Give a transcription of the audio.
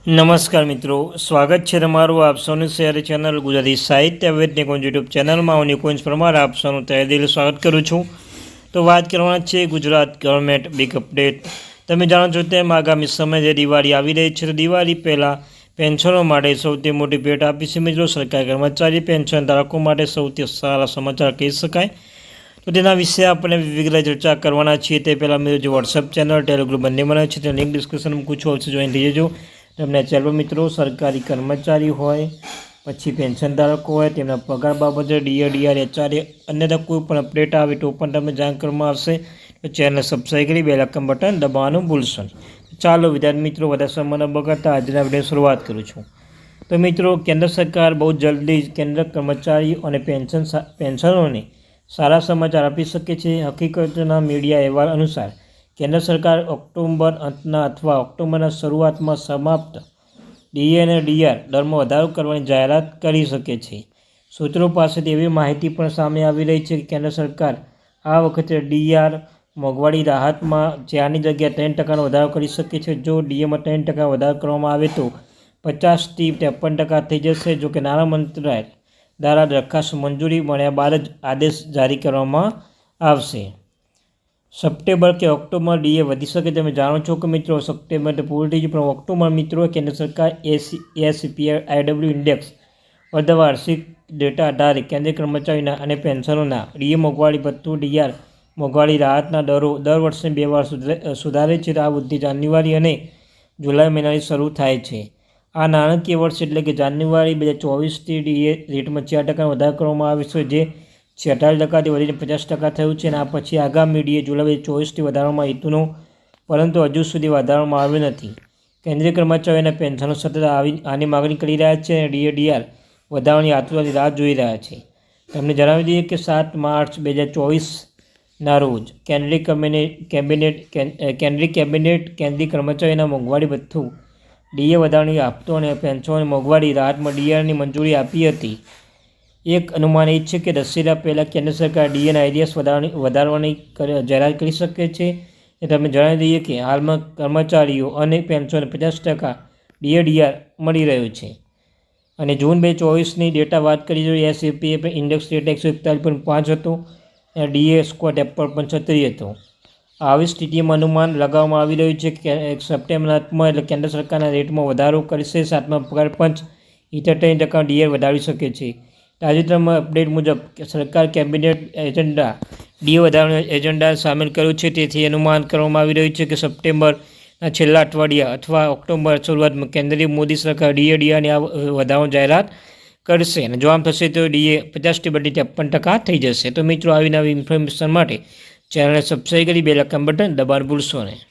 નમસ્કાર મિત્રો, સ્વાગત છે તમારું આપ સૌની શેર ચેનલ ગુજરાતી સાહિત્ય વિદ નિકુંજ યુટ્યુબ ચેનલમાં હું નિકુંજ પરમાર આપ સૌનું તહે દિલ સ્વાગત કરું છું। તો વાત કરવાના છે ગુજરાત ગવર્મેન્ટ બિગ અપડેટ। તમે જાણો છો તેમ આગામી સમયે દિવાળી આવી રહી છે, તો દિવાળી પહેલાં પેન્શનો માટે સૌથી મોટી ભેટ આપી છે મિત્રો સરકારી કર્મચારી પેન્શન ધારકો માટે સૌથી સારા સમાચાર કહી શકાય। તો તેના વિશે આપણે વિગતે ચર્ચા કરવાના છીએ। તે પહેલાં મિત્રો જે વોટ્સઅપ ચેનલ ટેલિગ્રુપ બંને બનાવે છે તેની લિંક ડિસ્ક્રિપ્શનમાં મૂકું છું, અવશ્ય જોઈન થઈ જજો। તમને ચેનલ મિત્રો સરકારી કર્મચારી હોય પછી પેન્શન ધારકો હોય તેમના પગાર બાબતે ડીઆર એચઆરએ અન્યથા કોઈ પણ અપડેટ આવે તો પણ તમને જાણ કરવામાં આવશે। તો ચેનલ સબસ્ક્રાઈબ કરી બેલ આઇકન બટન દબાવવાનું ભૂલશો નહીં। ચાલો વિદ્યાર્થી મિત્રો વધારે સમય ન બગાડતા આજના વિડીયો શરૂઆત કરું છું। તો મિત્રો કેન્દ્ર સરકાર બહુ જલ્દી કેન્દ્ર કર્મચારીઓ અને પેન્શનરોને સારા સમાચાર આપી શકે છે। હકીકતના મીડિયા અહેવાલ અનુસાર કેન્દ્ર સરકાર ઓક્ટોબર અંતના અથવા ઓક્ટોબરના શરૂઆતમાં સમાપ્ત ડીએ અને ડીઆર દરમાં વધારો કરવાની જાહેરાત કરી શકે છે। સૂત્રો પાસેથી એવી માહિતી પણ સામે આવી રહી છે કે કેન્દ્ર સરકાર આ વખતે ડીઆર મોંઘવારી રાહતમાં 4ની જગ્યાએ 3% વધારો કરી શકે છે। જો ડીએમાં 3% વધારો કરવામાં આવે તો 50થી 53% થઈ જશે। જો કે નાણાં મંત્રાલય દ્વારા દરખાસ્ત મંજૂરી મળ્યા બાદ જ આદેશ જારી કરવામાં આવશે। સપ્ટેમ્બર કે ઓક્ટોબર ડીએ વધી શકે। તમે જાણો છો કે મિત્રો સપ્ટેમ્બર તો પૂરું થઈ ગયું, પણ ઓક્ટોબર મિત્રો કેન્દ્ર સરકાર એસીપીઆઈડબ્લ્યુ ઇન્ડેક્સ અર્ધવાર્ષિક ડેટા આધારે કેન્દ્રીય કર્મચારીના અને પેન્શનોના ડીએ મોંઘવારી ભથ્થું ડીઆર મોંઘવારી રાહતના દરો દર વર્ષે 2 વાર સુધારે છે। આ વૃદ્ધિ જાન્યુઆરી અને જુલાઈ મહિનાથી શરૂ થાય છે। આ નાણાકીય વર્ષ એટલે કે જાન્યુઆરી 2024થી ડીએ રેટમાં 4% વધારો કરવામાં આવે છે, જે 46%થી વધીને 50% થયું છે। અને આ પછી આગામી ડીએ જુલાઈ 2024થી વધારવામાં હેતુનો પરંતુ હજુ સુધી વધારવામાં આવ્યો નથી। કેન્દ્રીય કર્મચારીઓ અને પેન્શનો સતત આની માગણી કરી રહ્યા છે અને ડીઆર વધારવાની આતુરતાથી રાહ જોઈ રહ્યા છે। તમને જણાવી દઈએ કે 7 માર્ચ 2024ના રોજ કેન્દ્રીય કેબિનેટ કેન્દ્રીય કર્મચારીના મોંઘવારી ભથ્થું ડીએ વધારવાની હપ્તો અને પેન્શનોની મોંઘવારી રાહતમાં ડીઆરની મંજૂરી આપી હતી। એક અનુમાન એ છે કે દશેરા પહેલાં કેન્દ્ર સરકાર ડીએના આઈડીએસ વધારવાની જાહેરાત કરી શકે છે। તમને જણાવી દઈએ કે હાલમાં કર્મચારીઓ અને પેન્શનને 50% ડીઆર મળી રહ્યો છે। અને જૂન 2024ની ડેટા વાત કરી જોઈએ એસપીએ ઇન્ડેક્સ ડેટા 141.5 હતો અને ડીએ સ્કોર 53.36 હતો। આવી સ્થિતિમાં અનુમાન લગાવવામાં આવી રહ્યું છે કે સપ્ટેમ્બરના અંતમાં એટલે કેન્દ્ર સરકારના રેટમાં વધારો કરશે। 7મા પગાર પંચ 78% ડીઆર વધારી શકે છે। તાજેતરમાં અપડેટ મુજબ સરકાર કેબિનેટ એજન્ડા ડીએ વધારવાનો એજન્ડા સામેલ કર્યો છે। તેથી અનુમાન કરવામાં આવી રહ્યું છે કે સપ્ટેમ્બરના છેલ્લા અઠવાડિયા અથવા ઓક્ટોબર શરૂઆતમાં કેન્દ્રીય મોદી સરકાર ડીઆરની આ વધારવાની જાહેરાત કરશે અને જો આમ થશે તો ડીએ 50થી વધીને 53% થઈ જશે। તો મિત્રો આવી નવી ઇન્ફોર્મેશન માટે ચેનલને સબસ્ક્રાઈબ કરી બેલ આઇકન બટન દબાવવાનું ભૂલશો નહીં।